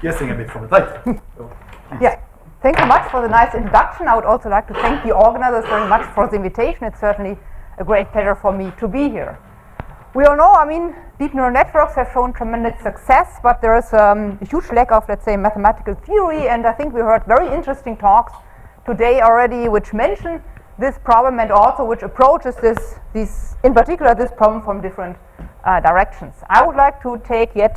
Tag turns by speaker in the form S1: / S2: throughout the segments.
S1: guessing a bit from the title. So,
S2: yeah, thanks so much for the nice introduction. I would also like to thank the organizers very much for the invitation. It's certainly a great pleasure for me to be here. We all know, I mean, deep neural networks have shown tremendous success, but there is a huge lack of, let's say, mathematical theory, and I think we heard very interesting talks today already which mention this problem and also which approaches this, in particular, this problem from different directions. I would like to take yet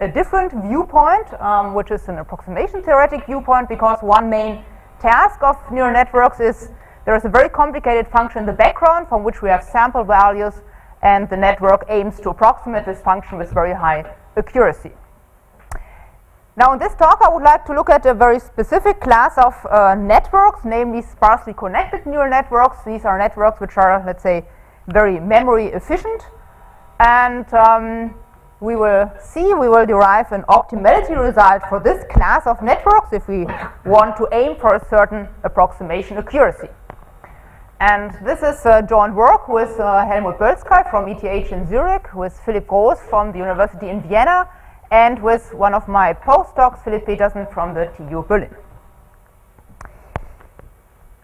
S2: a different viewpoint, which is an approximation theoretic viewpoint, because one main task of neural networks is there is a very complicated function in the background from which we have sample values, and the network aims to approximate this function with very high accuracy. Now in this talk I would like to look at a very specific class of networks, namely sparsely connected neural networks. These are networks which are, let's say, very memory efficient, and we will derive an optimality result for this class of networks if we want to aim for a certain approximation accuracy. And this is joint work with Helmut Bölzkay from ETH in Zurich, with Philipp Groß from the University in Vienna, and with one of my postdocs, Philipp Petersen from the TU Berlin.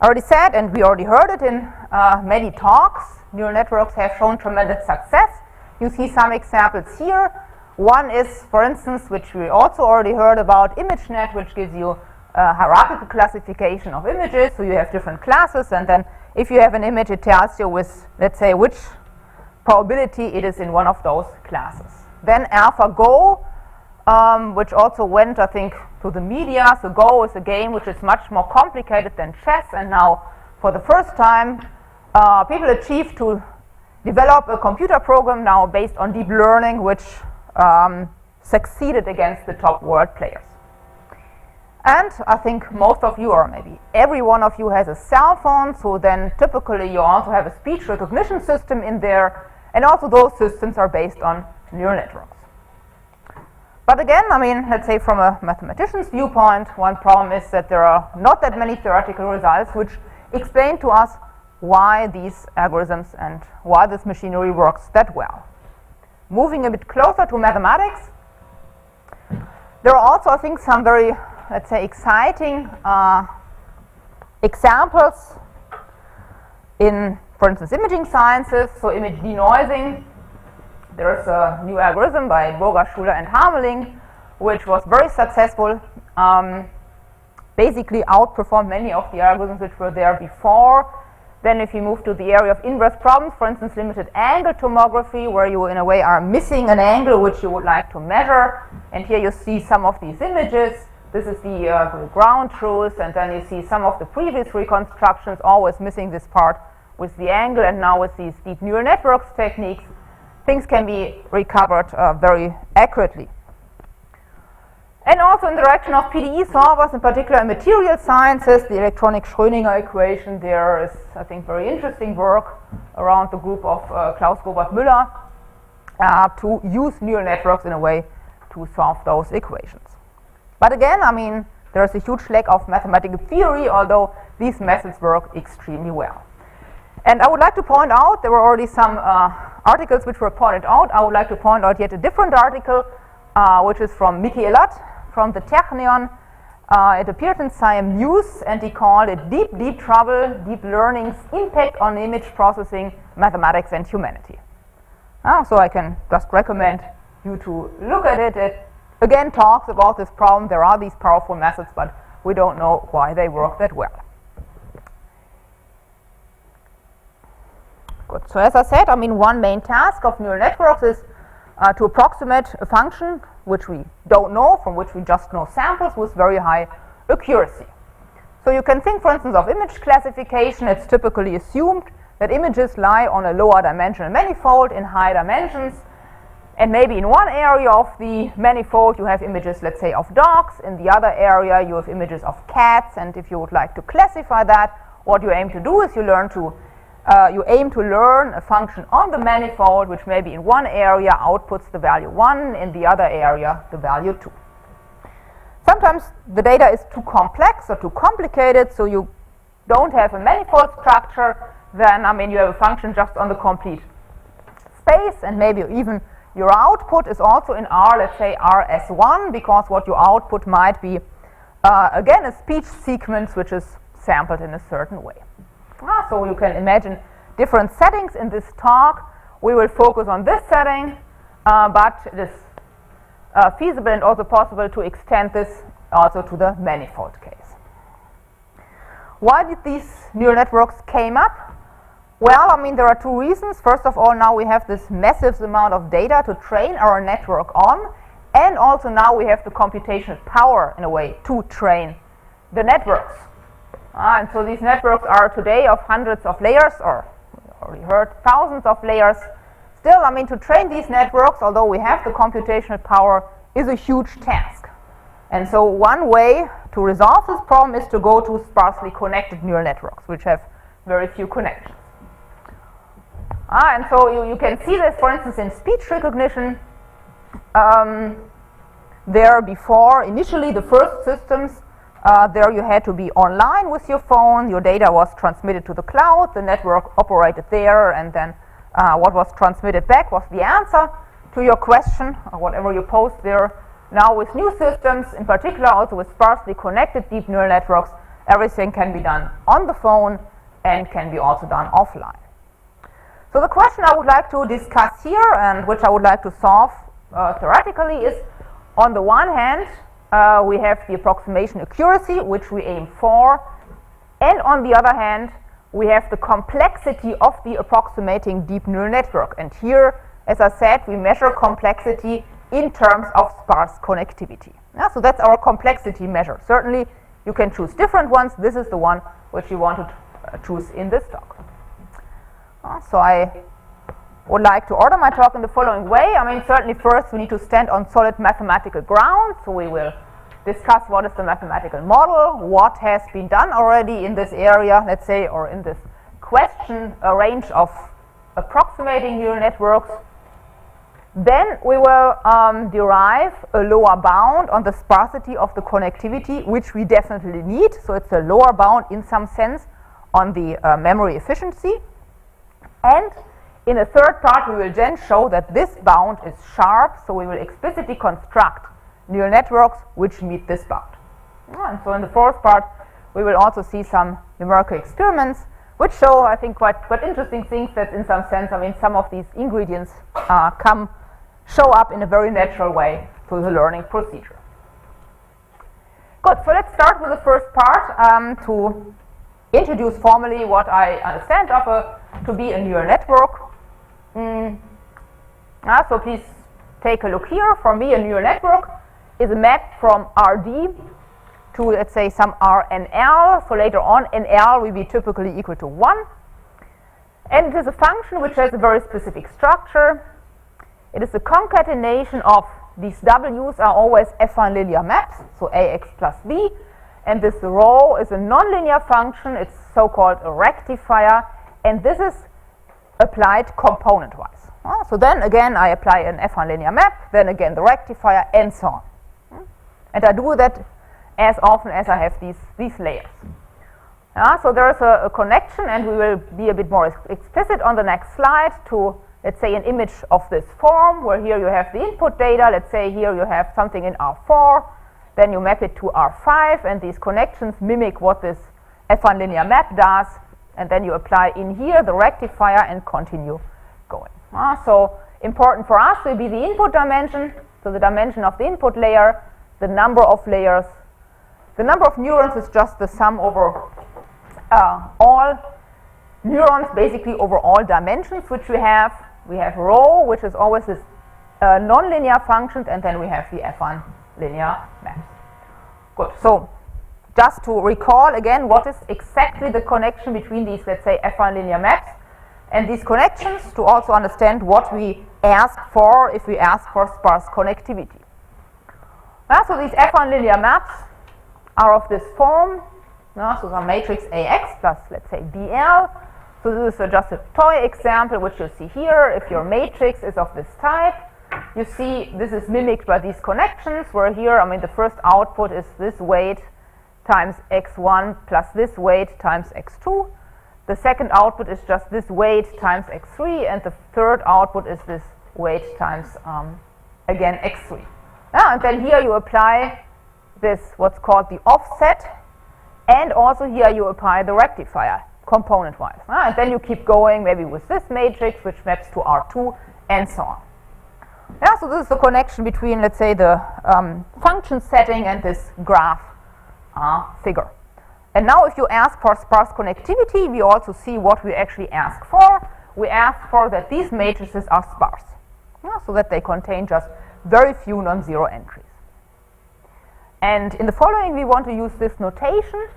S2: I already said, and we already heard it in many talks, neural networks have shown tremendous success. You see some examples here. One is, for instance, which we also already heard about, ImageNet, which gives you a hierarchical classification of images. So you have different classes, and then if you have an image, it tells you with, let's say, which probability it is in one of those classes. Then AlphaGo, which also went, I think, to the media. So Go is a game which is much more complicated than chess, and now, for the first time, people achieved to develop a computer program now based on deep learning, which succeeded against the top world players. And I think most of you, or maybe every one of you, has a cell phone, so then typically you also have a speech recognition system in there, and also those systems are based on neural networks. But again, I mean, let's say from a mathematician's viewpoint, one problem is that there are not that many theoretical results which explain to us why these algorithms and why this machinery works that well. Moving a bit closer to mathematics, there are also, I think, some very, let's say, exciting examples in, for instance, imaging sciences. So image denoising, there's a new algorithm by Burger, Schuler, and Hameling, which was very successful, basically outperformed many of the algorithms which were there before. Then if you move to the area of inverse problems, for instance, limited angle tomography, where you in a way are missing an angle which you would like to measure, and here you see some of these images. This is the ground truth, and then you see some of the previous reconstructions always missing this part with the angle, and now with these deep neural networks techniques, things can be recovered very accurately. And also in the direction of PDE solvers, in particular in material sciences, the electronic Schrödinger equation, there is, I think, very interesting work around the group of Klaus Robert Müller to use neural networks in a way to solve those equations. But again, I mean, there is a huge lack of mathematical theory, although these methods work extremely well. And I would like to point out, there were already some articles which were pointed out. I would like to point out yet a different article, which is from Mickey Elat from the Technion. It appeared in Science News, and he called it Deep Trouble, Deep Learning's Impact on Image Processing, Mathematics and Humanity. So I can just recommend you to look at it. It again talks about this problem. There are these powerful methods, but we don't know why they work that well. Good. So as I said, I mean, one main task of neural networks is to approximate a function which we don't know, from which we just know samples with very high accuracy. So you can think, for instance, of image classification. It's typically assumed that images lie on a lower dimensional manifold in high dimensions, and maybe in one area of the manifold you have images, let's say, of dogs. In the other area you have images of cats, and if you would like to classify that, what you aim to do is you aim to learn a function on the manifold which maybe in one area outputs the value 1, in the other area the value 2. Sometimes the data is too complex or too complicated, so you don't have a manifold structure. Then, I mean, you have a function just on the complete space, and maybe you even your output is also in R, let's say RS1, because what your output might be, again, a speech sequence which is sampled in a certain way. So you can imagine different settings in this talk. We will focus on this setting, but it is feasible and also possible to extend this also to the manifold case. Why did these neural networks came up? Well, I mean, there are two reasons. First of all, now we have this massive amount of data to train our network on, and also now we have the computational power, in a way, to train the networks. And so these networks are today of hundreds of layers, or we already heard thousands of layers. Still, I mean, to train these networks, although we have the computational power, is a huge task. And so one way to resolve this problem is to go to sparsely connected neural networks, which have very few connections. And so you can see this, for instance, in speech recognition. There before, initially the first systems, there you had to be online with your phone, your data was transmitted to the cloud, the network operated there, and then what was transmitted back was the answer to your question, or whatever you post there. Now with new systems, in particular also with sparsely connected deep neural networks, everything can be done on the phone and can be also done offline. So the question I would like to discuss here, and which I would like to solve theoretically, is on the one hand, we have the approximation accuracy, which we aim for, and on the other hand, we have the complexity of the approximating deep neural network. And here, as I said, we measure complexity in terms of sparse connectivity. So that's our complexity measure. Certainly, you can choose different ones. This is the one which you want to choose in this talk. So I would like to order my talk in the following way. I mean, certainly first we need to stand on solid mathematical ground. So we will discuss what is the mathematical model, what has been done already in this area, let's say, or in this question, a range of approximating neural networks. Then we will derive a lower bound on the sparsity of the connectivity, which we definitely need. So it's a lower bound in some sense on the memory efficiency. And in a third part, we will then show that this bound is sharp, so we will explicitly construct neural networks which meet this bound. And so in the fourth part, we will also see some numerical experiments which show, I think, quite interesting things that in some sense, I mean, some of these ingredients show up in a very natural way through the learning procedure. Good, so let's start with the first part to introduce formally what I understand to be a neural network. So please take a look here. For me, a neural network is a map from RD to, let's say, some RNL. So later on, NL will be typically equal to 1. And it is a function which has a very specific structure. It is a concatenation of these W's are always affine linear maps, so AX plus B. And this rho is a nonlinear function. It's so-called a rectifier. And this is applied component-wise. So then again, I apply an affine linear map, then again the rectifier, and so on. And I do that as often as I have these layers. So there is a connection, and we will be a bit more explicit on the next slide to, let's say, an image of this form, where here you have the input data. Let's say here you have something in R4, then you map it to R5, and these connections mimic what this affine linear map does, and then you apply in here the rectifier and continue going. So important for us will be the input dimension, so the dimension of the input layer, the number of layers. The number of neurons is just the sum over all neurons, basically over all dimensions which we have. We have rho, which is always this nonlinear function, and then we have the affine linear maps. Good. So just to recall again, what is exactly the connection between these, let's say, affine linear maps and these connections, to also understand what we ask for if we ask for sparse connectivity. So these affine linear maps are of this form. So the matrix AX plus, let's say, BL. So this is just a toy example, which you see here. If your matrix is of this type, you see this is mimicked by these connections, where here, I mean, the first output is this weight times x1 plus this weight times x2. The second output is just this weight times x3, and the third output is this weight times again x3. And then here you apply this, what's called the offset, and also here you apply the rectifier component-wise. And then you keep going maybe with this matrix, which maps to R2, and so on. So this is the connection between, let's say, the function setting and this graph figure. And now if you ask for sparse connectivity, we also see what we actually ask for. We ask for that these matrices are sparse, so that they contain just very few non-zero entries. And in the following, we want to use this notation.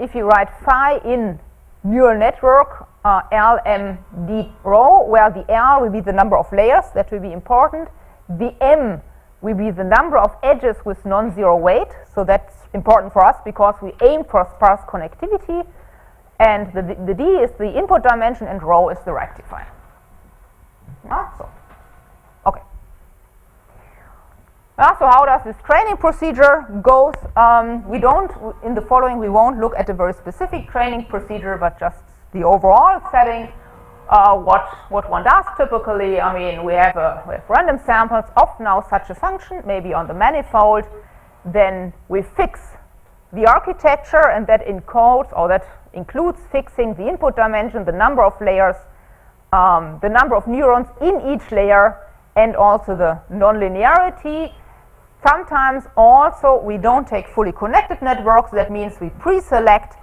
S2: If you write phi in neural network Lm deep rho, where the L will be the number of layers, that will be important. The M will be the number of edges with non-zero weight, so that's important for us because we aim for sparse connectivity. And the D is the input dimension and rho is the rectifier. Okay. So how does this training procedure go? In the following, we won't look at a very specific training procedure, but just the overall setting, what one does typically. I mean, we have random samples of now such a function, maybe on the manifold. Then we fix the architecture, and that encodes, or that includes fixing the input dimension, the number of layers, the number of neurons in each layer, and also the nonlinearity. Sometimes also we don't take fully connected networks. That means we pre-select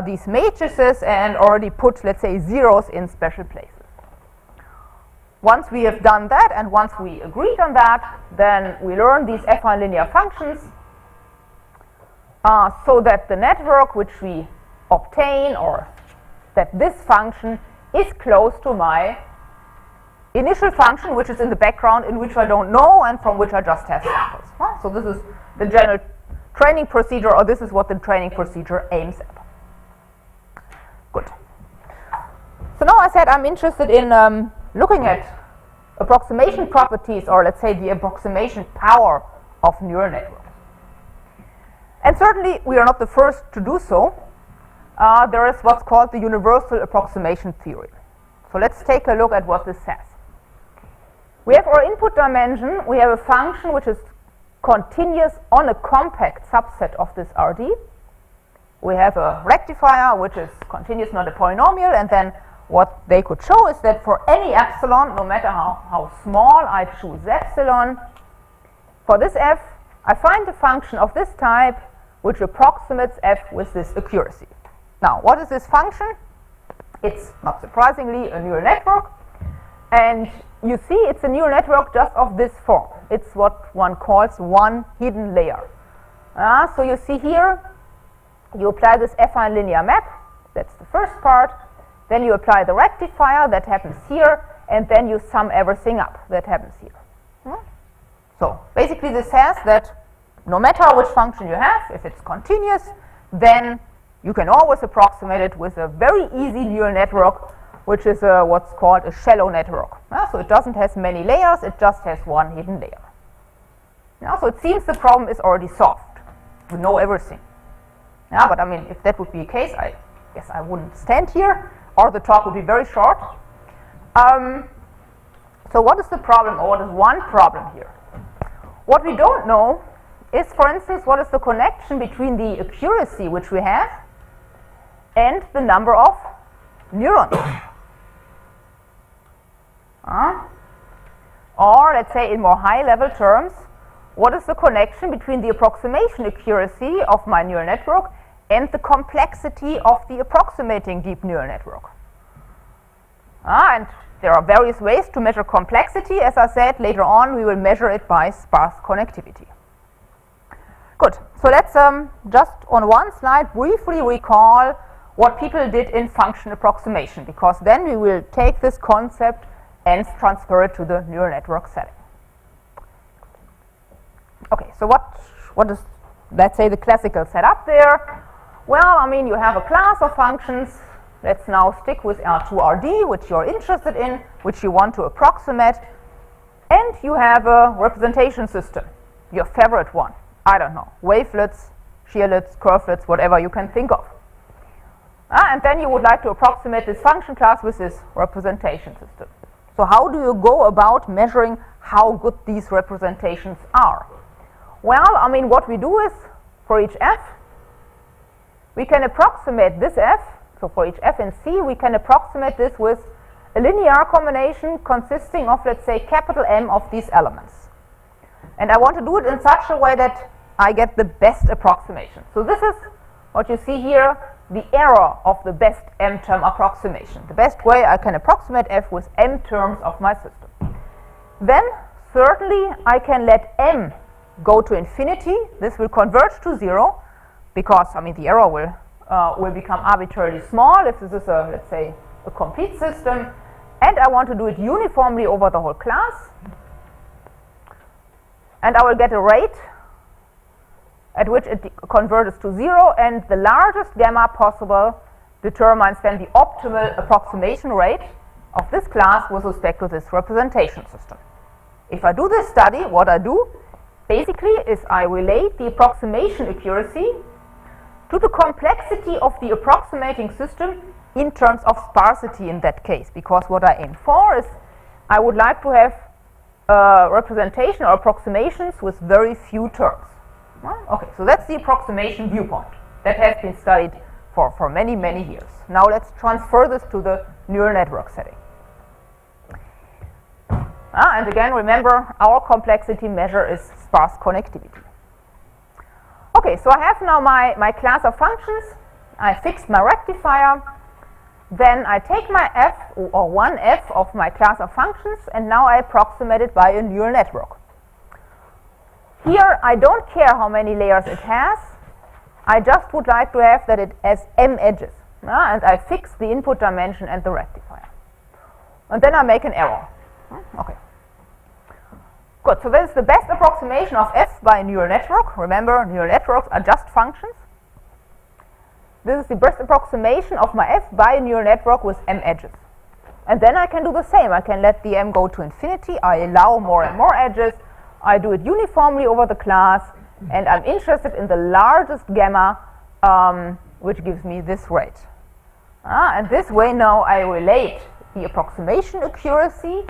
S2: these matrices and already put, let's say, zeros in special places. Once we have done that, and once we agreed on that, then we learn these affine linear functions so that the network which we obtain, or that this function is close to my initial function, which is in the background, in which I don't know and from which I just have samples. So this is the general training procedure, or this is what the training procedure aims at. Good. So now I said I'm interested in looking at approximation properties, or let's say the approximation power of neural networks. And certainly we are not the first to do so. There is what's called the universal approximation theory. So let's take a look at what this says. We have our input dimension. We have a function which is continuous on a compact subset of this RD. We have a rectifier which is continuous, not a polynomial, and then what they could show is that for any epsilon, no matter how small I choose epsilon, for this f, I find a function of this type which approximates f with this accuracy. Now, what is this function? It's, not surprisingly, a neural network. And you see it's a neural network just of this form. It's what one calls one hidden layer. So you see here, you apply this affine linear map. That's the first part. Then you apply the rectifier. That happens here. And then you sum everything up. That happens here. So basically this says that no matter which function you have, if it's continuous, then you can always approximate it with a very easy neural network, which is what's called a shallow network. So it doesn't have many layers, it just has one hidden layer. So it seems the problem is already solved. We know everything. But I mean, if that would be the case, I guess I wouldn't stand here, or the talk would be very short. So what is the problem, or what is one problem here? What we don't know is, for instance, what is the connection between the accuracy which we have and the number of neurons. Or, let's say in more high-level terms, what is the connection between the approximation accuracy of my neural network and the complexity of the approximating deep neural network? And there are various ways to measure complexity. As I said, later on we will measure it by sparse connectivity. Good. So let's just on one slide briefly recall what people did in function approximation, because then we will take this concept and transfer it to the neural network setting. Okay, so what is, let's say, the classical setup there? Well, I mean, you have a class of functions. Let's now stick with L2RD, which you're interested in, which you want to approximate. And you have a representation system, your favorite one. I don't know, wavelets, shearlets, curvelets, whatever you can think of. And then you would like to approximate this function class with this representation system. So how do you go about measuring how good these representations are? Well, I mean, what we do is, for each f, we can approximate this f. So for each f in C, we can approximate this with a linear combination consisting of, let's say, capital M of these elements. And I want to do it in such a way that I get the best approximation. So this is what you see here, the error of the best m-term approximation. The best way I can approximate f with m terms of my system. Then, certainly, I can let m go to infinity. This will converge to 0, because, I mean, the error will become arbitrarily small if this is a, let's say, a complete system. And I want to do it uniformly over the whole class. And I will get a rate at which it converges to 0, and the largest gamma possible determines then the optimal approximation rate of this class with respect to this representation system. If I do this study, what I do basically is I relate the approximation accuracy to the complexity of the approximating system in terms of sparsity in that case, because what I aim for is I would like to have representation or approximations with very few terms. Okay, so that's the approximation viewpoint that has been studied for many, many years. Now let's transfer this to the neural network setting. And again, remember, our complexity measure is sparse connectivity. Okay, so I have now my class of functions. I fixed my rectifier. Then I take my f, or one f of my class of functions, and now I approximate it by a neural network. Here, I don't care how many layers it has. I just would like to have that it has m edges. And I fix the input dimension and the rectifier. And then I make an error. Okay. Good, so this is the best approximation of f by a neural network. Remember, neural networks are just functions. This is the best approximation of my f by a neural network with m edges. And then I can do the same. I can let the m go to infinity. I allow more and more edges. I do it uniformly over the class, and I'm interested in the largest gamma, which gives me this rate. And this way now I relate the approximation accuracy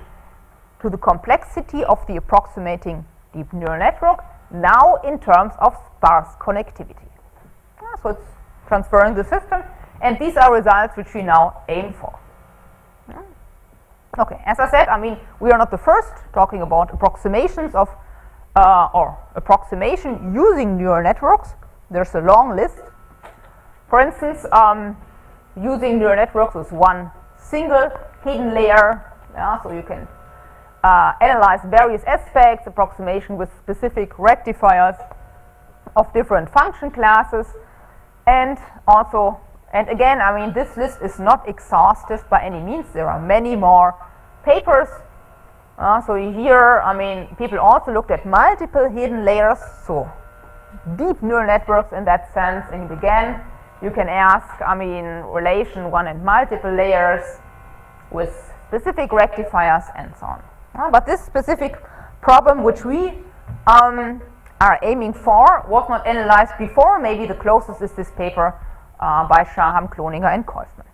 S2: to the complexity of the approximating deep neural network, now in terms of sparse connectivity. So it's transferring the system, and these are results which we now aim for. Okay, as I said, I mean, we are not the first talking about approximations of or approximation using neural networks. There's a long list. For instance, using neural networks with one single hidden layer, so you can analyze various aspects, approximation with specific rectifiers of different function classes, and also, and again, I mean, this list is not exhaustive by any means. There are many more papers. So here, I mean, people also looked at multiple hidden layers, so deep neural networks in that sense. And again, you can ask, I mean, relation one and multiple layers with specific rectifiers and so on. But this specific problem, which we are aiming for, was not analyzed before. Maybe the closest is this paper by Shaham, Cloninger, and Kaufman.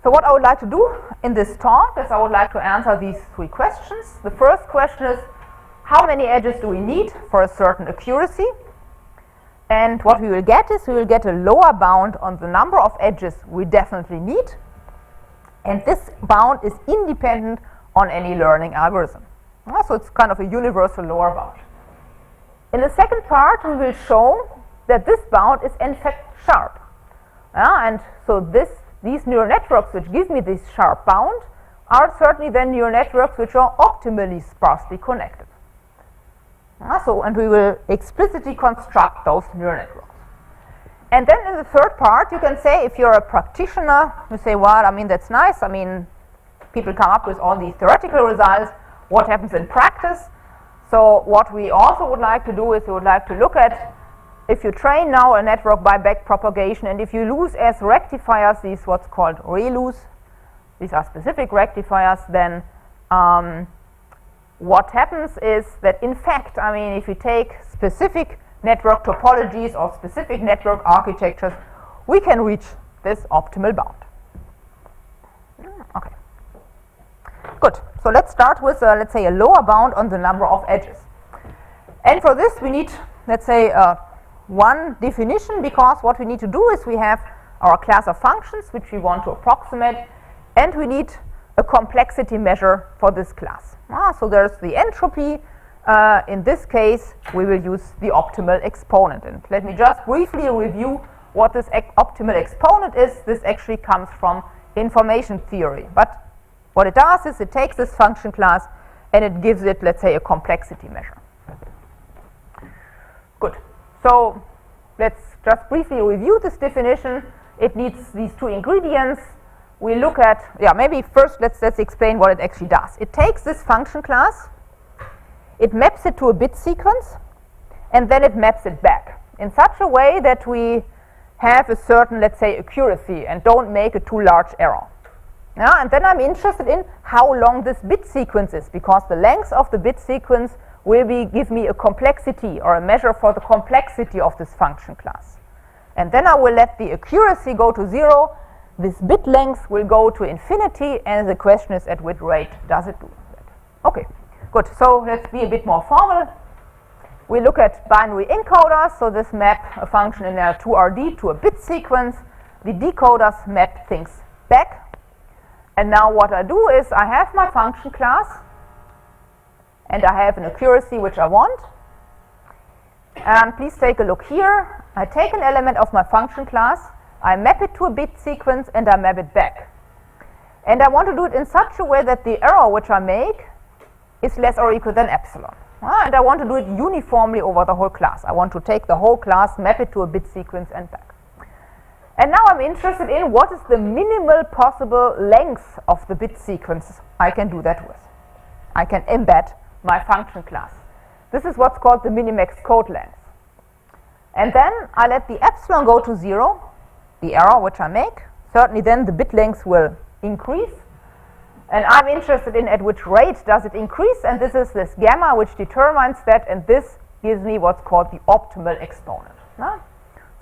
S2: So what I would like to do in this talk is I would like to answer these three questions. The first question is, how many edges do we need for a certain accuracy? And what we will get is we will get a lower bound on the number of edges we definitely need. And this bound is independent on any learning algorithm. So it's kind of a universal lower bound. In the second part, we will show that this bound is in fact sharp. And so these neural networks which give me this sharp bound are certainly then neural networks which are optimally sparsely connected. And we will explicitly construct those neural networks. And then in the third part, you can say, if you're a practitioner, you say, well, I mean, that's nice. I mean, people come up with all these theoretical results. What happens in practice? So what we also would like to do is we would like to look at, if you train now a network by backpropagation, and if you lose as rectifiers these what's called relus, these are specific rectifiers, then what happens is that, in fact, I mean, if you take specific network topologies or specific network architectures, we can reach this optimal bound. Okay. Good. So let's start with, let's say, a lower bound on the number of edges. And for this, we need, let's say, one definition, because what we need to do is we have our class of functions which we want to approximate, and we need a complexity measure for this class. So there's the entropy. In this case, we will use the optimal exponent. And let me just briefly review what this optimal exponent is. This actually comes from information theory. But what it does is it takes this function class and it gives it, let's say, a complexity measure. Good. So let's just briefly review this definition. It needs these two ingredients. We look at, maybe first let's explain what it actually does. It takes this function class, it maps it to a bit sequence, and then it maps it back in such a way that we have a certain, let's say, accuracy and don't make a too large error. And then I'm interested in how long this bit sequence is, because the length of the bit sequence will give me a complexity or a measure for the complexity of this function class. And then I will let the accuracy go to 0. This bit length will go to infinity, and the question is at which rate does it do that. Okay, good. So let's be a bit more formal. We look at binary encoders. So this map a function in L2RD to a bit sequence. The decoders map things back. And now what I do is I have my function class, and I have an accuracy which I want. And please take a look here. I take an element of my function class, I map it to a bit sequence, and I map it back. And I want to do it in such a way that the error which I make is less or equal than epsilon. And I want to do it uniformly over the whole class. I want to take the whole class, map it to a bit sequence, and back. And now I'm interested in what is the minimal possible length of the bit sequence I can do that with. I can embed my function class. This is what's called the minimax code length. And then I let the epsilon go to 0, the error which I make. Certainly then the bit length will increase. And I'm interested in at which rate does it increase, and this is this gamma which determines that, and this gives me what's called the optimal exponent.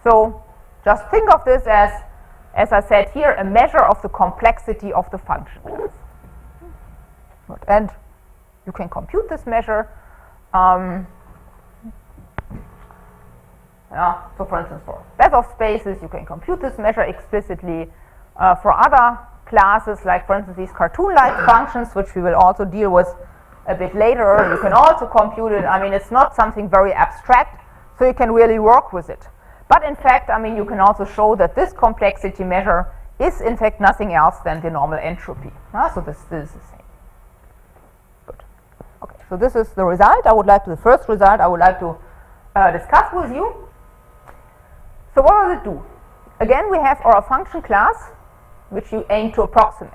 S2: So just think of this as I said here, a measure of the complexity of the function class. And you can compute this measure. So for instance, for Bezoff spaces, you can compute this measure explicitly. For other classes, like for instance these cartoon-like functions, which we will also deal with a bit later, you can also compute it. I mean, it's not something very abstract, so you can really work with it. But in fact, I mean, you can also show that this complexity measure is in fact nothing else than the normal entropy. So this is the same. Good. Okay, so this is the result. The first result I would like to discuss with you. So what does it do? Again, we have our function class, which you aim to approximate.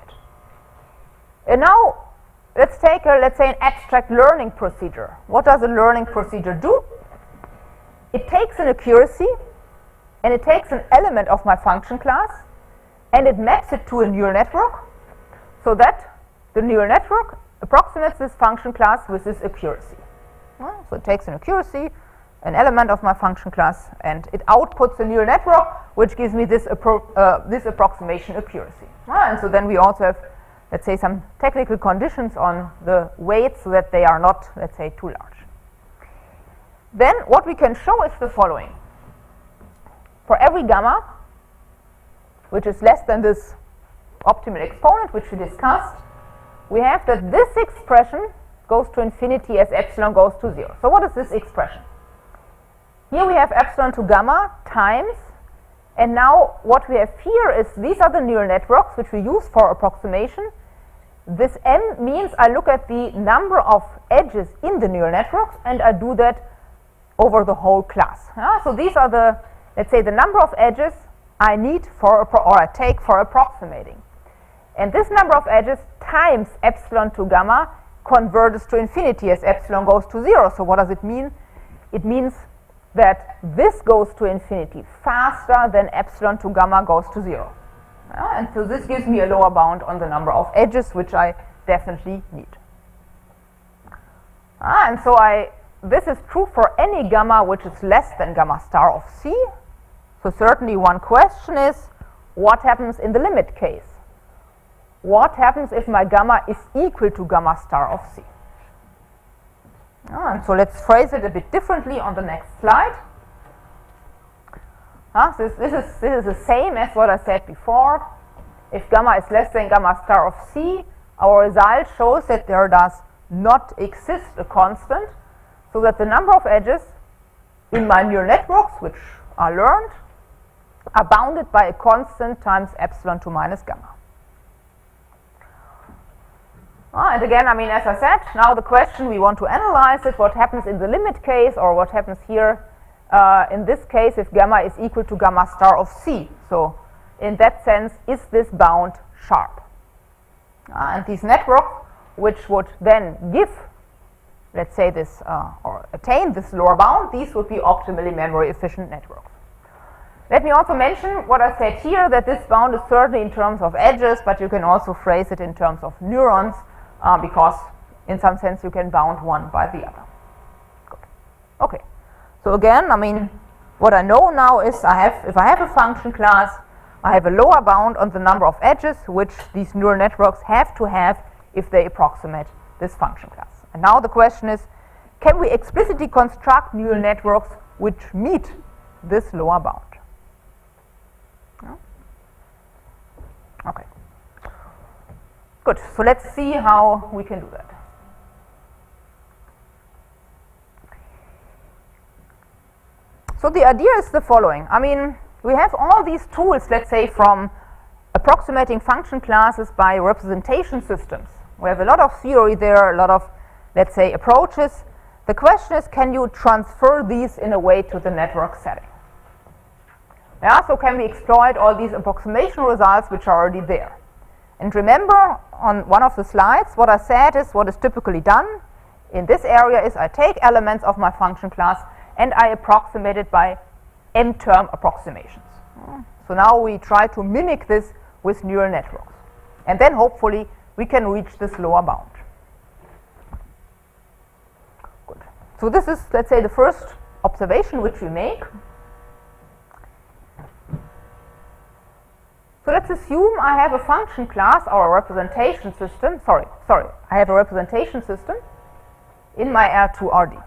S2: And now, let's say an abstract learning procedure. What does a learning procedure do? It takes an accuracy, and it takes an element of my function class, and it maps it to a neural network, so that the neural network approximates this function class with this accuracy. So it takes an accuracy, an element of my function class, and it outputs a neural network, which gives me this approximation accuracy. And so then we also have, let's say, some technical conditions on the weights so that they are not, let's say, too large. Then what we can show is the following. For every gamma, which is less than this optimal exponent, which we discussed, we have that this expression goes to infinity as epsilon goes to 0. So what is this expression? Here we have epsilon to gamma times, and now what we have here is these are the neural networks which we use for approximation. This m means I look at the number of edges in the neural networks, and I do that over the whole class. So these are the, let's say, the number of edges I need for, or I take for approximating. And this number of edges times epsilon to gamma converges to infinity as epsilon goes to 0. So what does it mean? It means that this goes to infinity faster than epsilon to gamma goes to 0. And so this gives me a lower bound on the number of edges, which I definitely need. And so this is true for any gamma which is less than gamma star of c. So certainly one question is, what happens in the limit case? what happens if my gamma is equal to gamma star of C. And so let's phrase it a bit differently on the next slide. This is the same as what I said before. If gamma is less than gamma star of C, our result shows that there does not exist a constant, so that the number of edges in my neural networks, which are learned, are bounded by a constant times epsilon 2 minus gamma. And again, I mean, as I said, now the question we want to analyze is what happens in the limit case, or what happens here in this case if gamma is equal to gamma star of C. So in that sense, is this bound sharp? And these networks, which would then give, let's say this, or attain this lower bound, these would be optimally memory efficient networks. Let me also mention what I said here, that this bound is certainly in terms of edges, but you can also phrase it in terms of neurons, because in some sense you can bound one by the other. Good. Okay. So again, I mean, what I know now is if I have a function class, I have a lower bound on the number of edges which these neural networks have to have if they approximate this function class. And now the question is, can we explicitly construct neural networks which meet this lower bound? No? Okay. Good. So let's see how we can do that. So the idea is the following. I mean, we have all these tools, let's say, from approximating function classes by representation systems. We have a lot of theory there, a lot of, let's say, approaches. The question is, can you transfer these in a way to the network setting? Yeah, so can we exploit all these approximation results which are already there? And remember, on one of the slides, what I said is what is typically done in this area is I take elements of my function class and I approximate it by m-term approximations. So now we try to mimic this with neural networks. And then hopefully we can reach this lower bound. Good. So this is, let's say, the first observation which we make. So let's assume I have a function class or a representation system. Sorry. I have a representation system in my R2RD,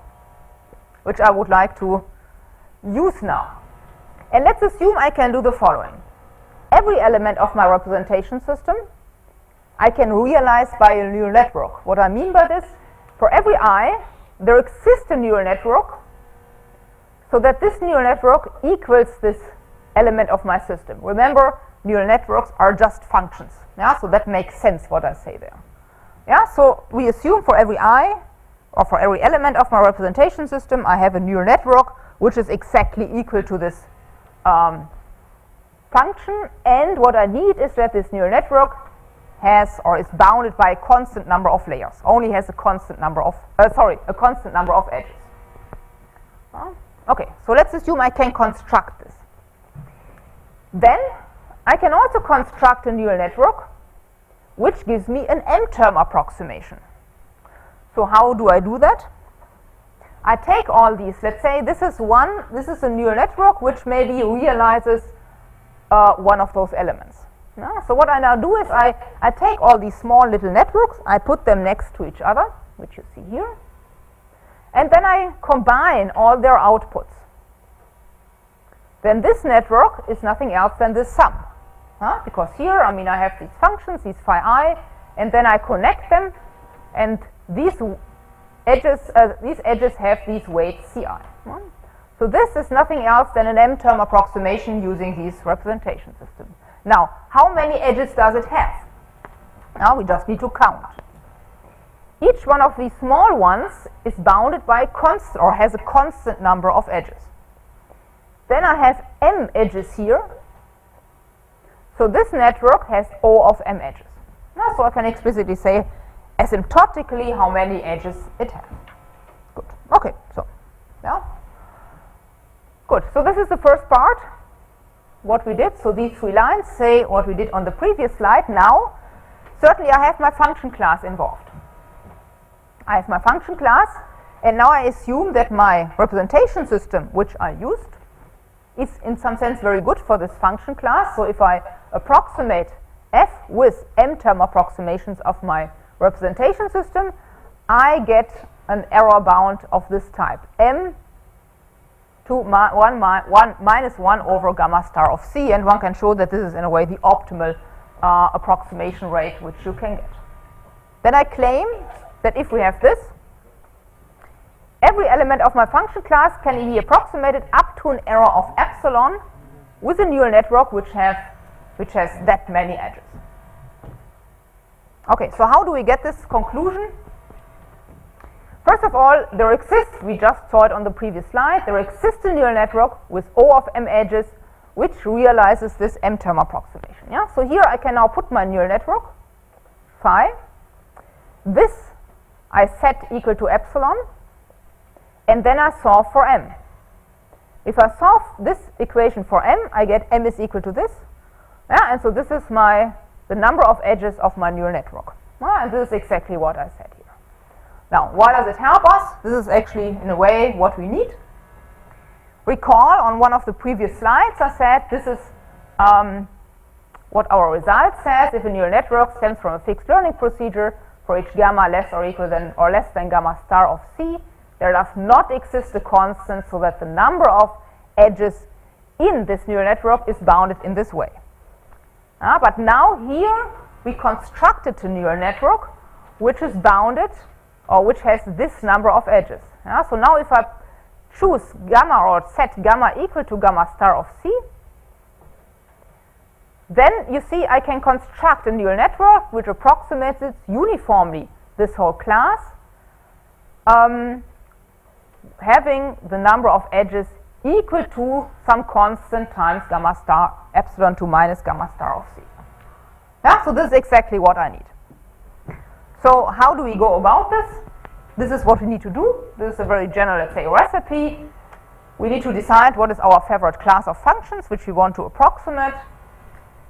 S2: which I would like to use now. And let's assume I can do the following. Every element of my representation system I can realize by a neural network. What I mean by this, for every I, there exists a neural network so that this neural network equals this element of my system. Remember, neural networks are just functions. Yeah, so that makes sense what I say there. Yeah, so we assume for every I, or for every element of my representation system, I have a neural network which is exactly equal to this function, and what I need is that this neural network has or is bounded by a constant number of layers, only has a constant number of edges. Okay, so let's assume I can construct this. Then I can also construct a neural network which gives me an m-term approximation. So how do I do that? I take all these, let's say this is a neural network which maybe realizes one of those elements. Yeah? So what I now do is I take all these small little networks, I put them next to each other, which you see here, and then I combine all their outputs. Then this network is nothing else than this sum. Because here, I mean, I have these functions, these phi I, and then I connect them, and these edges have these weights Ci. So this is nothing else than an m-term approximation using these representation systems. Now, how many edges does it have? Now we just need to count. Each one of these small ones is bounded by a constant, or has a constant number of edges. Then I have m edges here. So this network has O of m edges. Now, so I can explicitly say asymptotically how many edges it has. Good. Okay, so, yeah. Good. So this is the first part, what we did. So these three lines say what we did on the previous slide. Now, certainly I have my function class involved. I have my function class, and now I assume that my representation system, which I used, is in some sense very good for this function class. So if I approximate f with m-term approximations of my representation system, I get an error bound of this type, m to minus 1 over gamma star of c, and one can show that this is in a way the optimal approximation rate which you can get. Then I claim that if we have this, every element of my function class can be approximated up to an error of epsilon with a neural network which has that many edges. Okay, so how do we get this conclusion? First of all, there exists, we just saw it on the previous slide, there exists a neural network with O of m edges which realizes this m-term approximation. Yeah? So here I can now put my neural network, phi. This I set equal to epsilon, and then I solve for m. If I solve this equation for m, I get m is equal to this. Yeah, and so this is the number of edges of my neural network. And this is exactly what I said here. Now, why does it help us? This is actually, in a way, what we need. Recall, on one of the previous slides, I said this is what our result says. If a neural network stems from a fixed learning procedure for each gamma less or equal than or less than gamma star of c, there does not exist a constant so that the number of edges in this neural network is bounded in this way. But now here we constructed a neural network which is bounded or which has this number of edges. So now if I choose gamma or set gamma equal to gamma star of c, then you see I can construct a neural network which approximates uniformly this whole class, having the number of edges equal to some constant times gamma star epsilon to minus gamma star of c. Yeah, so this is exactly what I need. So how do we go about this? This is what we need to do. This is a very general, let's say, recipe. We need to decide what is our favorite class of functions which we want to approximate.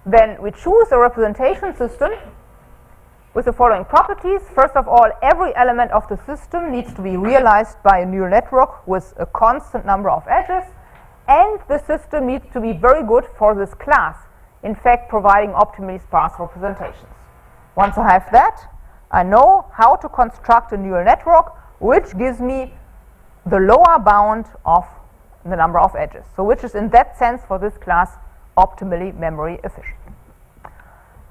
S2: Then we choose a representation system with the following properties. First of all, every element of the system needs to be realized by a neural network with a constant number of edges, and the system needs to be very good for this class, in fact providing optimally sparse representations. Once I have that, I know how to construct a neural network which gives me the lower bound of the number of edges, so which is in that sense for this class optimally memory efficient.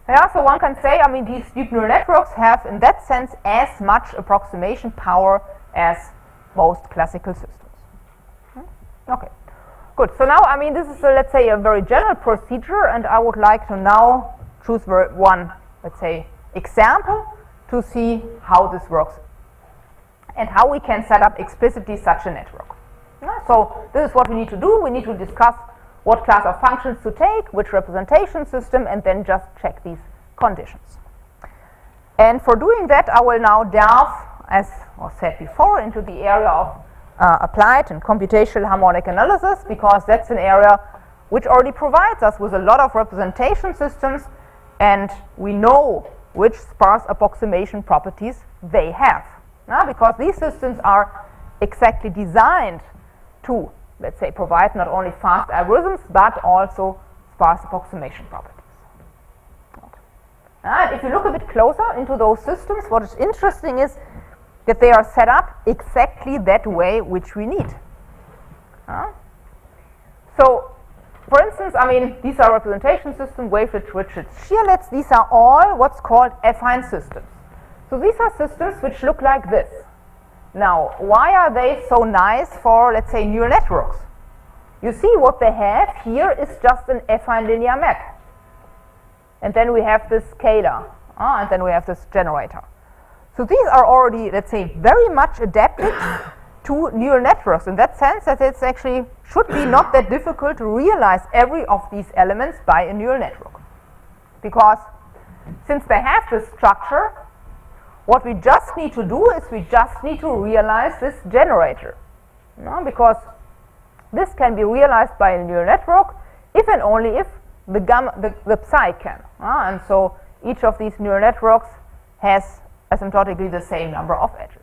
S2: Yeah, so one can say, I mean, these deep neural networks have in that sense as much approximation power as most classical systems. Okay, good. So now, I mean, this is, let's say, a very general procedure, and I would like to now choose one, let's say, example to see how this works and how we can set up explicitly such a network. Yeah, so this is what we need to do. We need to discuss what class of functions to take, which representation system, and then just check these conditions. And for doing that, I will now delve, as was said before, into the area of applied and computational harmonic analysis, because that's an area which already provides us with a lot of representation systems, and we know which sparse approximation properties they have. Because these systems are exactly designed to, let's say, provide not only fast algorithms, but also sparse approximation properties. And if you look a bit closer into those systems, what is interesting is that they are set up exactly that way which we need. So, for instance, I mean, these are representation systems, wavelets, Richards, shearlets. These are all what's called affine systems. So these are systems which look like this. Now, why are they so nice for, let's say, neural networks? You see what they have here is just an affine linear map. And then we have this scalar, and then we have this generator. So these are already, let's say, very much adapted to neural networks in that sense that it's actually should be not that difficult to realize every of these elements by a neural network. Because since they have this structure, what we just need to do is we just need to realize this generator. Because this can be realized by a neural network if and only if the psi can. And so each of these neural networks has asymptotically the same number of edges.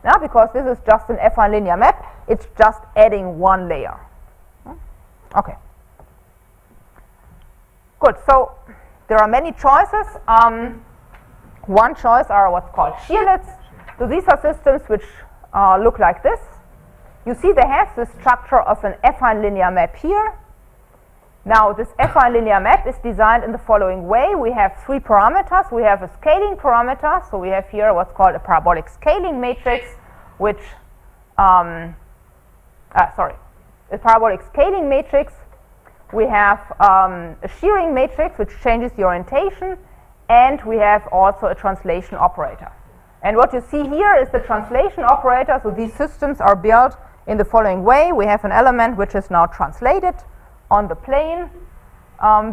S2: Now, because this is just an affine linear map, it's just adding one layer. Okay. Good. So there are many choices. One choice are what's called shearlets. So these are systems which look like this. You see they have the structure of an affine linear map here. Now this affine linear map is designed in the following way. We have three parameters. We have a scaling parameter. So we have here what's called a parabolic scaling matrix, which, a parabolic scaling matrix. We have a shearing matrix, which changes the orientation. And we have also a translation operator. And what you see here is the translation operator. So these systems are built in the following way. We have an element which is now translated on the plane.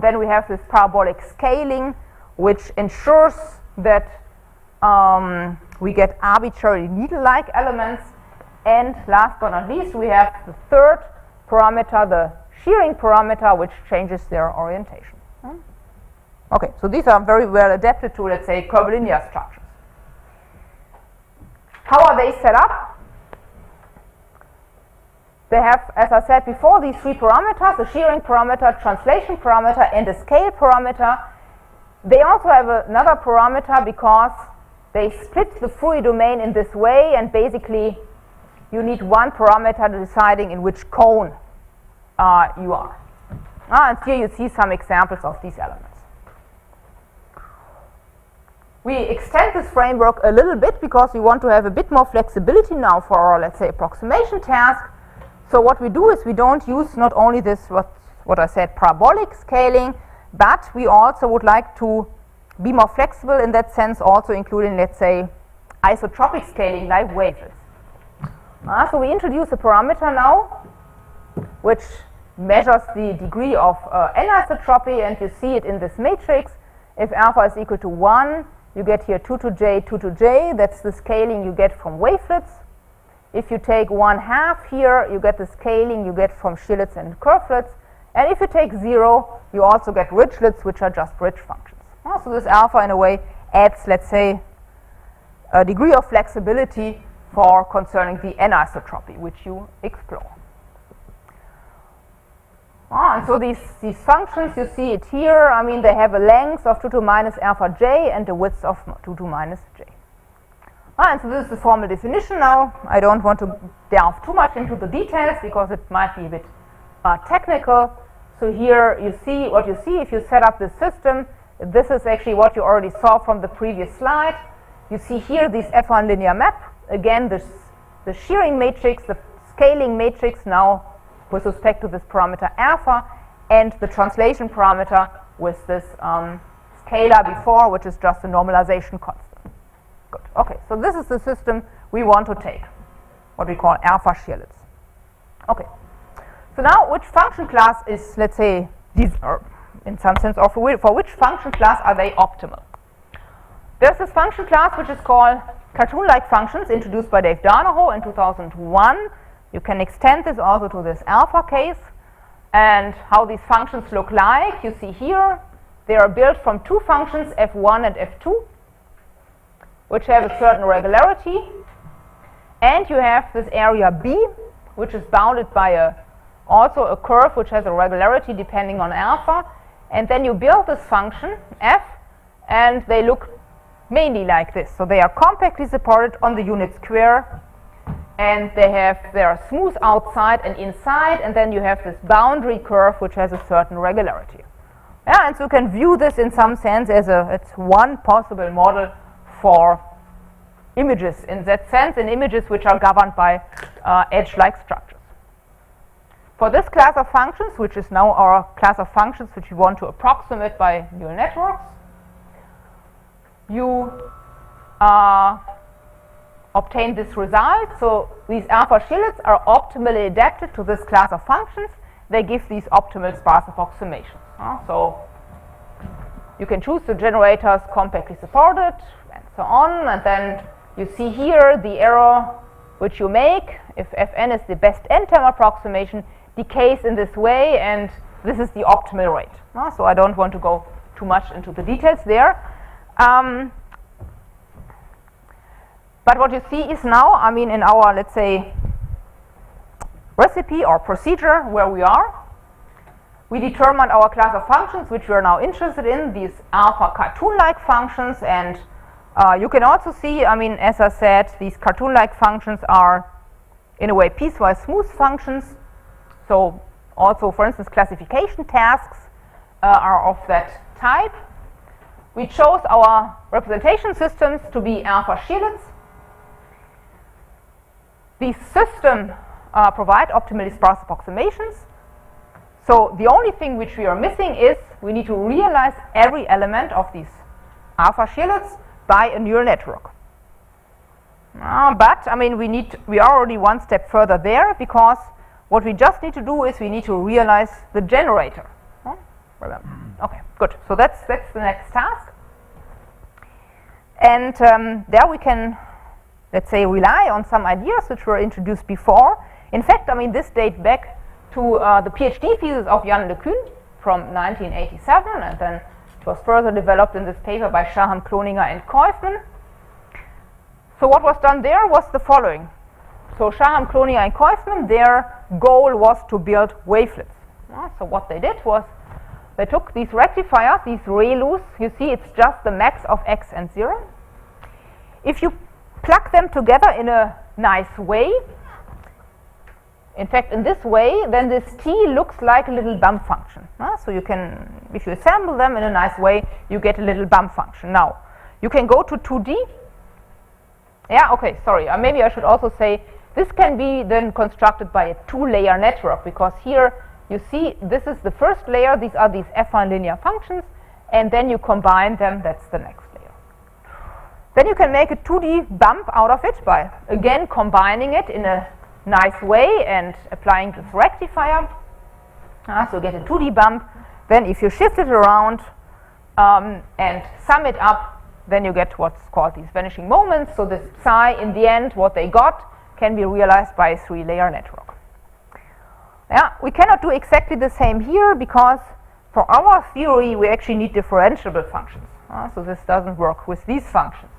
S2: Then we have this parabolic scaling, which ensures that we get arbitrary needle-like elements. And last but not least, we have the third parameter, the shearing parameter, which changes their orientation. Okay, so these are very well adapted to, let's say, curvilinear structures. How are they set up? They have, as I said before, these three parameters, a shearing parameter, translation parameter, and a scale parameter. They also have another parameter because they split the Fourier domain in this way, and basically you need one parameter deciding in which cone you are. And here you see some examples of these elements. We extend this framework a little bit because we want to have a bit more flexibility now for our, let's say, approximation task. So what we do is we don't use not only this, what I said, parabolic scaling, but we also would like to be more flexible in that sense, also including, let's say, isotropic scaling like wavelets. So we introduce a parameter now, which measures the degree of anisotropy, and you see it in this matrix. If alpha is equal to 1, you get here 2 to j, 2 to j. That's the scaling you get from wavelets. If you take 1/2 here, you get the scaling you get from shearlets and curvelets. And if you take 0, you also get ridgelets, which are just ridge functions. So this alpha, in a way, adds, let's say, a degree of flexibility for concerning the anisotropy, which you explore. And so these functions, you see it here, I mean, they have a length of 2 to minus alpha j and a width of 2 to minus j. And so this is the formal definition now. I don't want to delve too much into the details because it might be a bit technical. So here you see what you see if you set up this system. This is actually what you already saw from the previous slide. You see here this affine linear map. Again, the shearing matrix, the scaling matrix now with respect to this parameter alpha, and the translation parameter with this scalar before, which is just a normalization constant. Good. Okay, so this is the system we want to take, what we call alpha shearlets. Okay, so now which function class is, let's say, these are, in some sense, or for which function class are they optimal? There's this function class which is called cartoon-like functions, introduced by Dave Donahoe in 2001. You can extend this also to this alpha case. And how these functions look like, you see here, they are built from two functions, f1 and f2, which have a certain regularity. And you have this area B, which is bounded by also a curve which has a regularity depending on alpha. And then you build this function, f, and they look mainly like this. So they are compactly supported on the unit square, and they are smooth outside and inside, and then you have this boundary curve which has a certain regularity. Yeah, and so you can view this in some sense as it's one possible model for images, in that sense, in images which are governed by edge-like structures. For this class of functions, which is now our class of functions which we want to approximate by neural networks, you obtain this result. So these alpha shearlets are optimally adapted to this class of functions. They give these optimal sparse approximations. So you can choose the generators compactly supported and so on, and then you see here the error which you make if fn is the best n-term approximation decays in this way, and this is the optimal rate. So I don't want to go too much into the details there. But what you see is now, I mean, in our, let's say, recipe or procedure where we are, we determined our class of functions which we are now interested in, these alpha cartoon-like functions, and you can also see, I mean, as I said, these cartoon-like functions are in a way piecewise smooth functions. So also, for instance, classification tasks are of that type. We chose our representation systems to be alpha shearlets. These systems provide optimally sparse approximations. So the only thing which we are missing is we need to realize every element of these alpha shearlets by a neural network. But I mean, we are already one step further there, because what we just need to do is we need to realize the generator. Remember? Okay, good. So that's the next task. And there we can, let's say, rely on some ideas which were introduced before. In fact, I mean, this dates back to the PhD thesis of Jan Le Cun from 1987, and then it was further developed in this paper by Shaham, Cloninger, and Koifman. So what was done there was the following. So Shaham, Cloninger, and Koifman, their goal was to build wavelets. So what they did was they took these rectifiers, these ReLUs. You see, it's just the max of x and 0. If you plug them together in a nice way, in fact, in this way, then this t looks like a little bump function. So you can, if you assemble them in a nice way, you get a little bump function. Now, you can go to 2D. Yeah, okay, sorry. Maybe I should also say this can be then constructed by a two-layer network, because here you see this is the first layer. These are these affine linear functions, and then you combine them. That's the next layer. Then you can make a 2D bump out of it by, again, combining it in a nice way and applying this rectifier. So get a 2D bump. Then if you shift it around and sum it up, then you get what's called these vanishing moments. So this psi, in the end, what they got can be realized by a three-layer network. Yeah, we cannot do exactly the same here, because for our theory we actually need differentiable functions. So this doesn't work with these functions.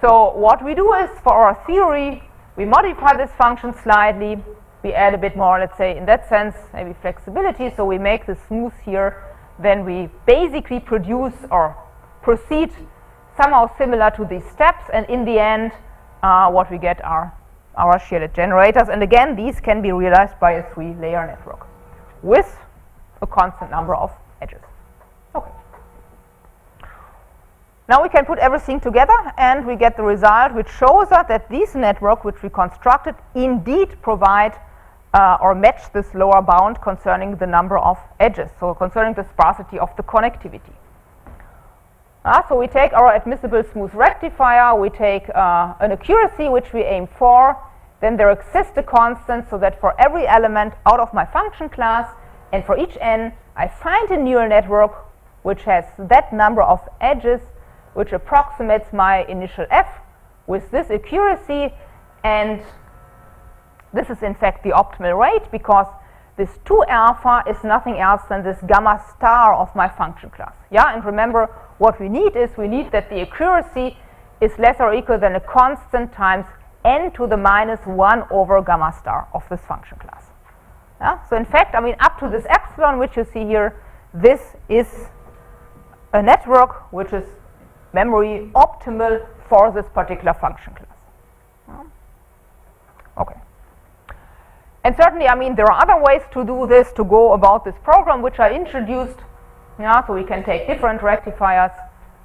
S2: So what we do is, for our theory, we modify this function slightly. We add a bit more, let's say, in that sense, maybe flexibility. So we make this smooth here. Then we basically produce or proceed somehow similar to these steps. And in the end, what we get are our shearlet generators. And again, these can be realized by a three-layer network with a constant number of edges. Okay. Now we can put everything together, and we get the result which shows us that these networks which we constructed indeed provide or match this lower bound concerning the number of edges, so concerning the sparsity of the connectivity. So we take our admissible smooth rectifier, we take an accuracy which we aim for, then there exists a constant, so that for every element out of my function class and for each n, I find a neural network which has that number of edges which approximates my initial f with this accuracy, and this is in fact the optimal rate, because this 2 alpha is nothing else than this gamma star of my function class. Yeah, and remember, what we need is we need that the accuracy is less or equal than a constant times n to the minus 1 over gamma star of this function class. Yeah? So in fact, I mean, up to this epsilon which you see here, this is a network which is memory optimal for this particular function class. Okay. And certainly, I mean, there are other ways to do this, to go about this program, which I introduced. Yeah, so we can take different rectifiers,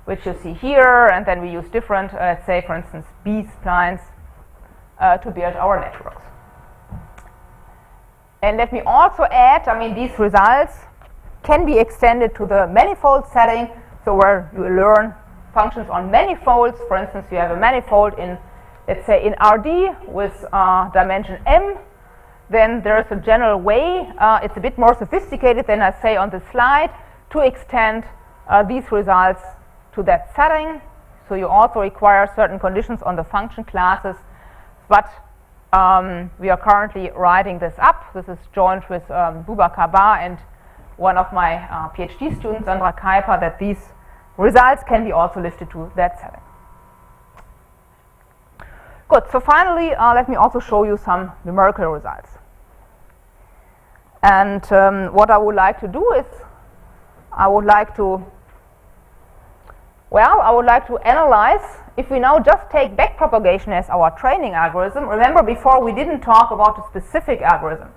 S2: which you see here, and then we use different, let's say, for instance, B-splines to build our networks. And let me also add, I mean, these results can be extended to the manifold setting, so where you learn functions on manifolds. For instance, you have a manifold in, let's say, in RD with dimension m. Then there's a general way, it's a bit more sophisticated than I say on the slide, to extend these results to that setting. So you also require certain conditions on the function classes, but we are currently writing this up. This is joined with Boubacar Ba and one of my PhD students, Sandra Kuiper, that these results can be also lifted to that setting. Good, so finally, let me also show you some numerical results. And what I would like to do is I would like to analyze, if we now just take backpropagation as our training algorithm. Remember, before we didn't talk about a specific algorithm.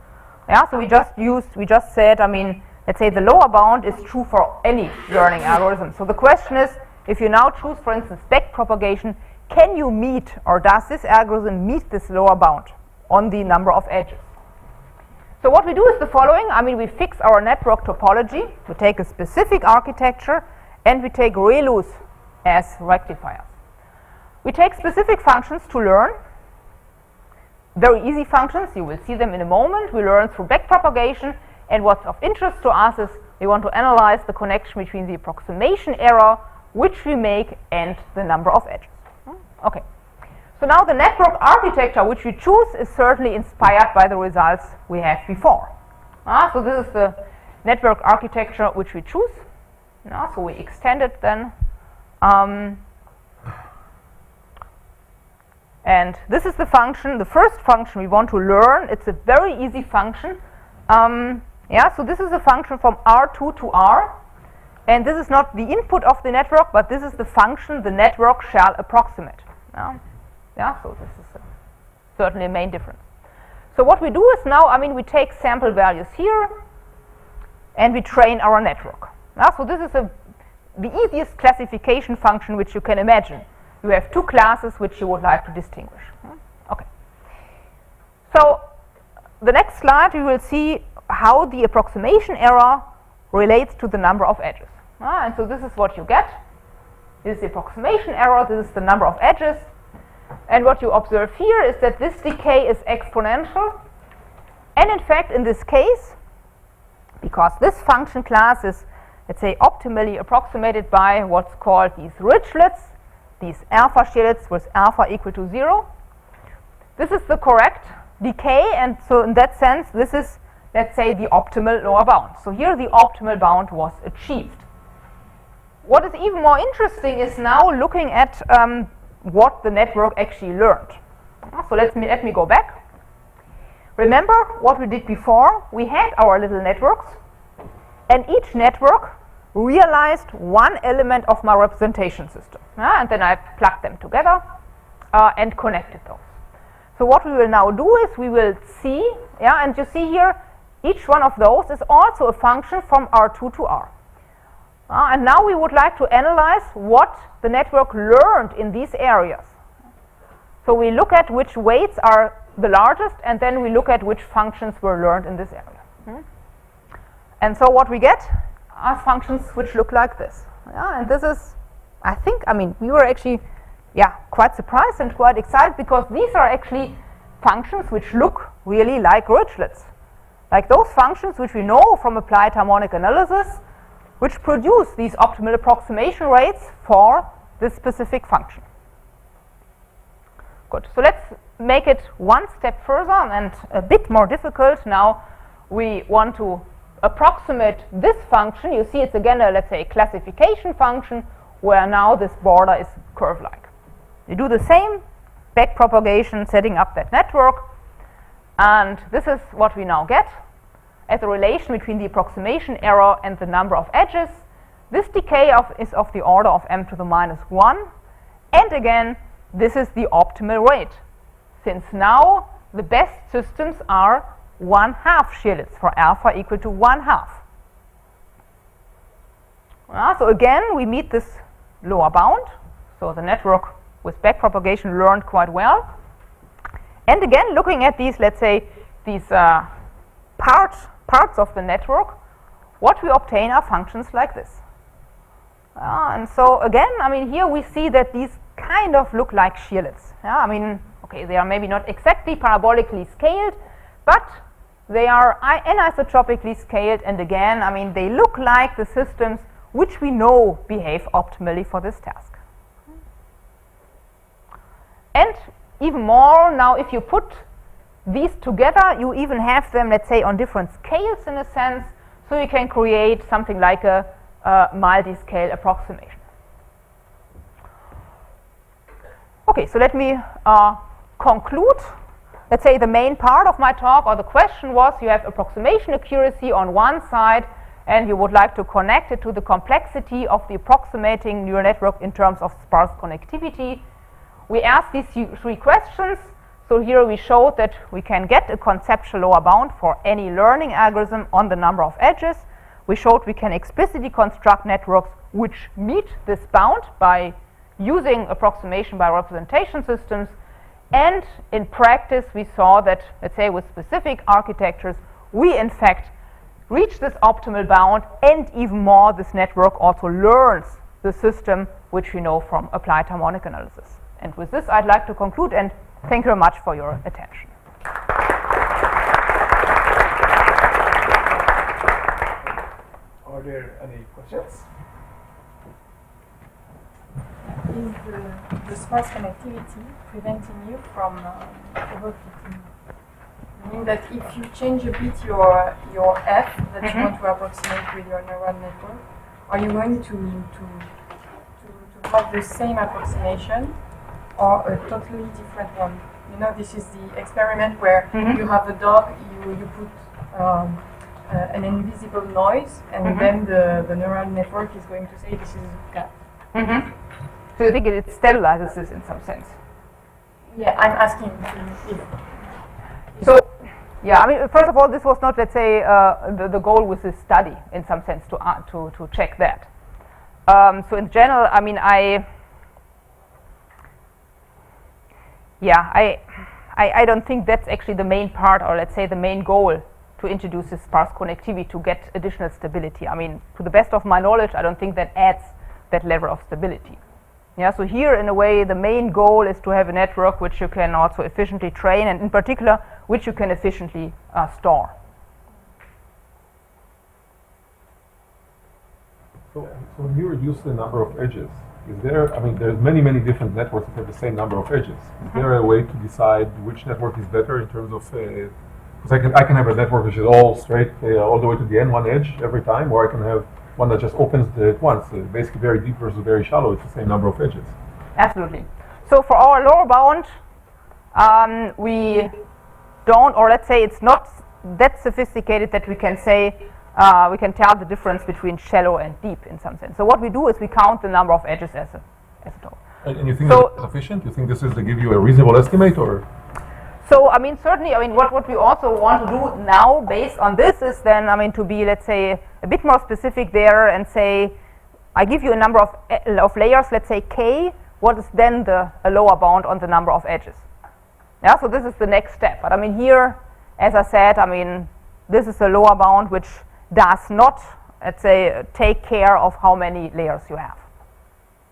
S2: Yeah, so we just said, I mean, let's say the lower bound is true for any learning algorithm. So the question is, if you now choose, for instance, backpropagation, can you meet, or does this algorithm meet this lower bound on the number of edges? So what we do is the following. I mean, we fix our network topology. We take a specific architecture, and we take ReLUs as rectifiers. We take specific functions to learn. Very easy functions. You will see them in a moment. We learn through backpropagation. And what's of interest to us is we want to analyze the connection between the approximation error, which we make, and the number of edges. Okay. So now the network architecture which we choose is certainly inspired by the results we had before. So this is the network architecture which we choose. So we extend it then. And this is the function, the first function we want to learn. It's a very easy function. So this is a function from R2 to R. And this is not the input of the network, but this is the function the network shall approximate. So this is certainly a main difference. So what we do is now, I mean, we take sample values here, and we train our network. So this is the easiest classification function which you can imagine. You have two classes which you would like to distinguish. Okay. So the next slide, we will see how the approximation error relates to the number of edges. And so this is what you get. This is the approximation error. This is the number of edges. And what you observe here is that this decay is exponential. And in fact, in this case, because this function class is, let's say, optimally approximated by what's called these Richlets, these alpha shillets with alpha equal to 0. This is the correct decay, and so in that sense, this is, let's say, the optimal lower bound. So here the optimal bound was achieved. What is even more interesting is now looking at what the network actually learned. So let me go back. Remember what we did before? We had our little networks, and each network realized one element of my representation system. And then I plugged them together and connected those. So what we will now do is we will see, and you see here, each one of those is also a function from R2 to R. And now we would like to analyze what the network learned in these areas. So we look at which weights are the largest, and then we look at which functions were learned in this area. And so what we get are functions which look like this. And this is, I think, I mean, we were actually quite surprised and quite excited, because these are actually functions which look really like Richlets. Like those functions which we know from applied harmonic analysis, which produce these optimal approximation rates for this specific function. Good. So let's make it one step further and a bit more difficult. Now we want to approximate this function. You see it's again a, let's say, classification function where now this border is curve-like. You do the same backpropagation, setting up that network, and this is what we now get as a relation between the approximation error and the number of edges. This decay is of the order of m to the minus 1, and again this is the optimal rate, since now the best systems are 1/2 shillets for alpha equal to 1/2. So again we meet this lower bound, so the network with backpropagation learned quite well. And again, looking at these, let's say, these parts of the network, what we obtain are functions like this. And so again, I mean, here we see that these kind of look like shearlets. I mean, okay, they are maybe not exactly parabolically scaled, but they are anisotropically scaled, and again, I mean, they look like the systems which we know behave optimally for this task. And even more, now if you put these together, you even have them, let's say, on different scales in a sense, so you can create something like a multi-scale approximation. Okay, so let me conclude. let's say, the main part of my talk, or the question was, you have approximation accuracy on one side, and you would like to connect it to the complexity of the approximating neural network in terms of sparse connectivity. We asked these three questions. So here we showed that we can get a conceptual lower bound for any learning algorithm on the number of edges. We showed we can explicitly construct networks which meet this bound by using approximation by representation systems. And in practice, we saw that, let's say, with specific architectures, we in fact reach this optimal bound, and even more, this network also learns the system which we know from applied harmonic analysis. And with this, I'd like to conclude, and thank you very much for your attention.
S1: Are there any questions?
S3: Is the sparse connectivity preventing you from overfitting? Meaning that if you change a bit your f that you want to approximate with your neural network, are you going to have the same approximation or a totally different one? You know, this is the experiment where you have a dog, you put an invisible noise, and then the neural network is going to say this is a cat.
S2: So you think it stabilizes this in some sense?
S3: Yeah, I'm asking if
S2: so, yeah, I mean, first of all, this was not, let's say, the goal with this study, in some sense, to check that. So in general, I mean, I don't think that's actually the main part, or let's say the main goal, to introduce this sparse connectivity to get additional stability. I mean, to the best of my knowledge, I don't think that adds that level of stability. Yeah, so here, in a way, the main goal is to have a network which you can also efficiently train, and in particular, which you can efficiently store.
S4: So when you reduce the number of edges, is there, I mean, there's many different networks that have the same number of edges. Is there a way to decide which network is better in terms of, because I can have a network which is all straight, all the way to the end, one edge every time, or I can have one that just opens at once, basically very deep versus very shallow, it's the same number of edges.
S2: Absolutely. So for our lower bound, we don't, or let's say it's not that sophisticated that we can say, we can tell the difference between shallow and deep in some sense. So what we do is we count the number of edges as a total.
S4: And you think that's sufficient? You think this is to give you a reasonable estimate, or?
S2: So, I mean, certainly, I mean, what we also want to do now based on this is then, I mean, to be, let's say, a bit more specific there and say, I give you a number of layers, let's say k, what is then a lower bound on the number of edges? Yeah, so this is the next step. But I mean, here, as I said, I mean, this is a lower bound which does not, let's say, take care of how many layers you have.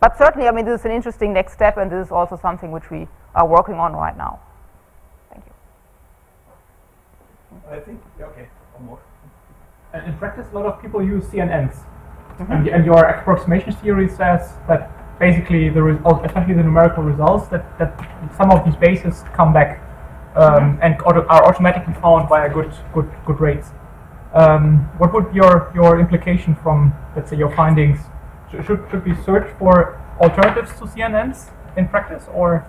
S2: But certainly, I mean, this is an interesting next step, and this is also something which we are working on right now. Thank you.
S1: I think, okay, one more.
S5: And in practice, a lot of people use CNNs. And your approximation theory says that basically, especially the numerical results, that some of these bases come back and are automatically found via good rates. What would your implication from, let's say, your findings? Should we search for alternatives to CNNs in practice, or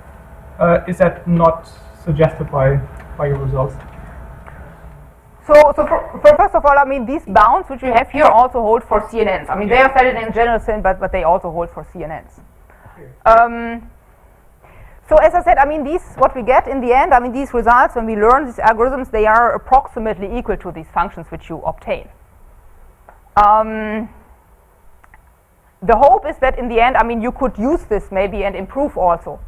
S5: is that not suggested by your results?
S2: So first of all, I mean, these bounds which we have here also hold for CNNs. I mean, they are studied in general sense, but they also hold for CNNs. So as I said, I mean, what we get in the end, I mean, these results, when we learn these algorithms, they are approximately equal to these functions which you obtain. The hope is that in the end, I mean, you could use this maybe and improve also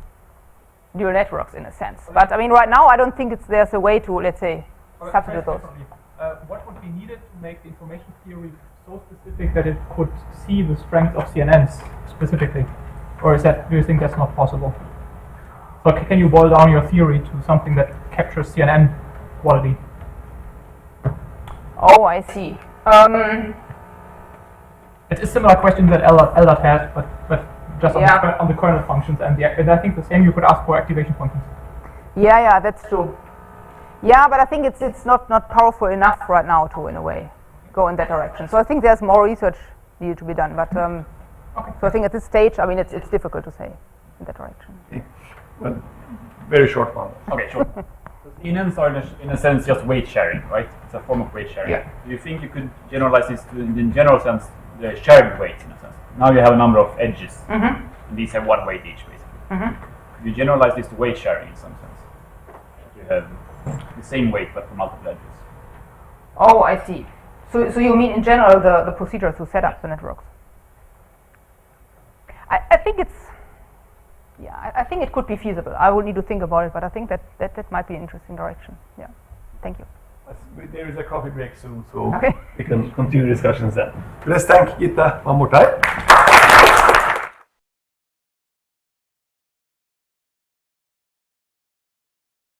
S2: neural networks in a sense. But I mean, right now, I don't think there's a way to, let's say, substitute those.
S5: What would be needed to make the information theory so specific that it could see the strength of CNNs specifically? Or do you think that's not possible? So can you boil down your theory to something that captures CNN quality?
S2: Oh, I see.
S5: It's a similar question that LDAT has, but just on the kernel functions, and I think the same you could ask for activation functions.
S2: Yeah, that's true. Yeah, but I think it's not powerful enough right now to, in a way, go in that direction. So I think there's more research needed to be done. But so I think at this stage, I mean, it's difficult to say in that direction.
S1: But very short one. Okay, sure.
S6: Inends are in a sense just weight sharing, right? It's a form of weight sharing.
S2: Yeah.
S6: Do you think you could generalize this to, in general sense, the shared weights in a sense? Now you have a number of edges, and these have one weight each, basically. Could you generalize this to weight sharing in some sense? You have the same weight but for multiple edges.
S2: Oh, I see. So you mean in general the procedure to set up the networks? I think it's, yeah, I think it could be feasible. I will need to think about it, but I think that might be an interesting direction. Yeah, thank you.
S1: There is a coffee break soon, so
S2: Okay.
S1: we can continue discussions then. Let's thank Gitta one more time.